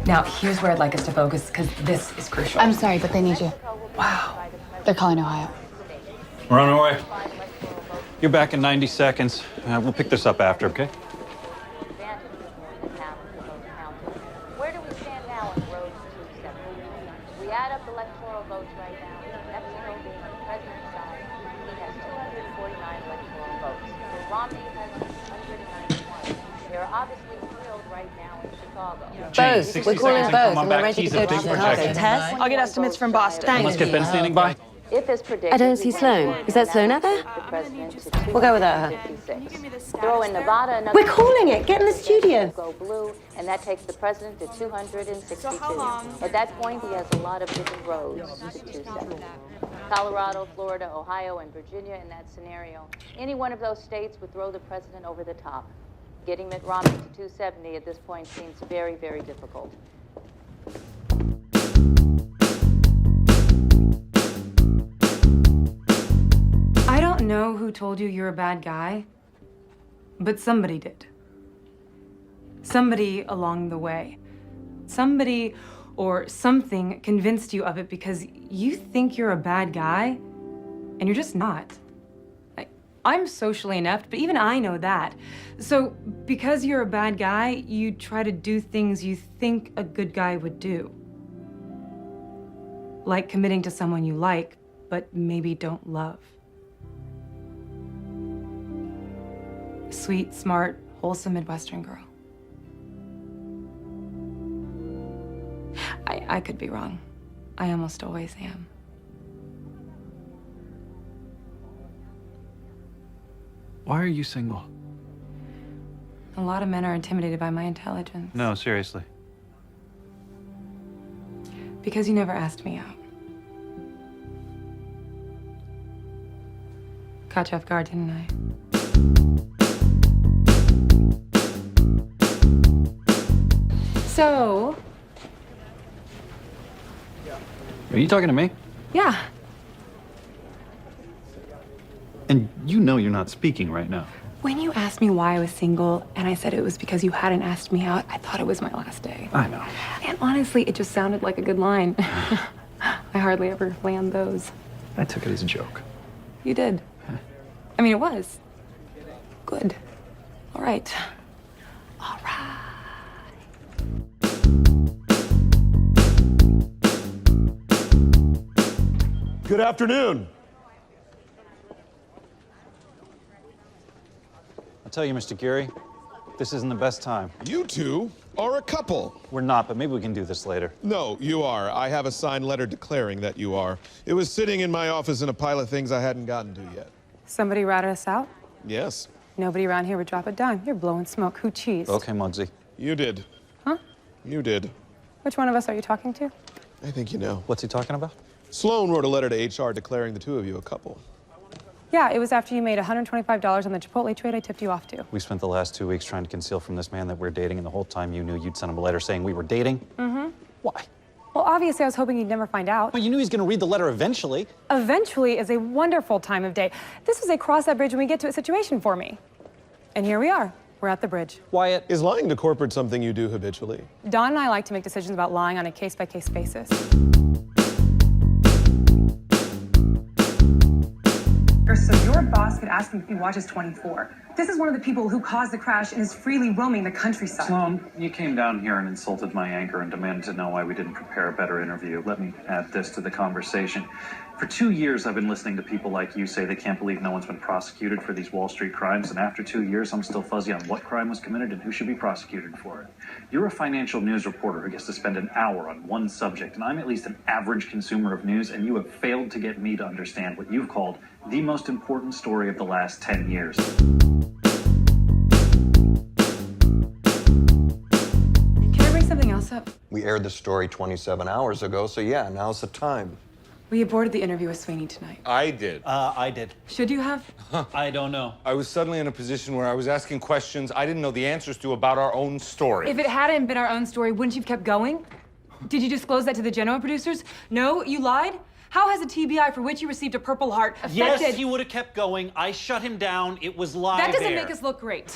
Now, here's where I'd like us to focus, because this is crucial. I'm sorry, but they need you. Wow. They're calling Ohio. We're on our way. You're back in 90 seconds. We'll pick this up after, okay? Where do we stand now on Road 270? We add up electoral votes right now. Mexico being on the president's side, he has 249 electoral votes. Romney has 191. They're obviously thrilled right now in Chicago. Both. We're calling both, and we're ready to go to Chicago. Tess? I'll get estimates from Boston. Thanks. Let's get Ben standing by. If as predicted, I don't see Sloan. Is that Sloan out there? We'll go without her. Throw in Nevada another. We're calling it. Get in the studio. Go blue, and that takes the president to 262. At that point, he has a lot of different roads to 270. Colorado, Florida, Ohio, and Virginia in that scenario. Any one of those states would throw the president over the top. Getting Mitt Romney to 270 at this point seems very, very difficult. I don't know who told you you're a bad guy, but somebody did. Somebody along the way. Somebody or something convinced you of it because you think you're a bad guy, and you're just not. I'm socially inept, but even I know that. So because you're a bad guy, you try to do things you think a good guy would do. Like committing to someone you like, but maybe don't love. Sweet, smart, wholesome Midwestern girl. I could be wrong. I almost always am. Why are you single? A lot of men are intimidated by my intelligence. No, seriously. Because you never asked me out. Caught you off guard, didn't I? So... Are you talking to me? Yeah. And you know you're not speaking right now. When you asked me why I was single, and I said it was because you hadn't asked me out, I thought it was my last day. I know. And honestly, it just sounded like a good line. I hardly ever land those. I took it as a joke. You did. I mean, it was. Good. All right. All right. Good afternoon. I'll tell you, Mr. Geary, this isn't the best time. You two are a couple. We're not, but maybe we can do this later. No, you are. I have a signed letter declaring that you are. It was sitting in my office in a pile of things I hadn't gotten to yet. Somebody ratted us out? Yes. Nobody around here would drop a dime. You're blowing smoke. Who cheesed? Okay, Muggsy. You did. Huh? You did. Which one of us are you talking to? I think you know. What's he talking about? Sloan wrote a letter to HR declaring the two of you a couple. Yeah, it was after you made $125 on the Chipotle trade I tipped you off to. We spent the last 2 weeks trying to conceal from this man that we're dating, and the whole time you knew you'd send him a letter saying we were dating? Mm-hmm. Why? Well, obviously, I was hoping he'd never find out. Well, you knew he was going to read the letter eventually. Eventually is a wonderful time of day. This was a cross that bridge when we get to it situation for me. And here we are. We're at the bridge. Wyatt. Is lying to corporate something you do habitually? Don and I like to make decisions about lying on a case-by-case basis. So your boss could ask him if he watches 24. This is one of the people who caused the crash and is freely roaming the countryside. Sloan, you came down here and insulted my anchor and demanded to know why we didn't prepare a better interview. Let me add this to the conversation. For 2 years, I've been listening to people like you say they can't believe no one's been prosecuted for these Wall Street crimes, and after 2 years, I'm still fuzzy on what crime was committed and who should be prosecuted for it. You're a financial news reporter who gets to spend an hour on one subject, and I'm at least an average consumer of news, and you have failed to get me to understand what you've called the most important story of the last 10 years. Can I bring something else up? We aired the story 27 hours ago, so yeah, now's the time. We aborted the interview with Sweeney tonight. I did. I did. Should you have? I don't know. I was suddenly in a position where I was asking questions I didn't know the answers to about our own story. If it hadn't been our own story, wouldn't you have kept going? Did you disclose that to the Genoa producers? No, you lied? How has a TBI for which you received a Purple Heart affected? Yes, he would have kept going. I shut him down. It was live. That doesn't air. make us look great.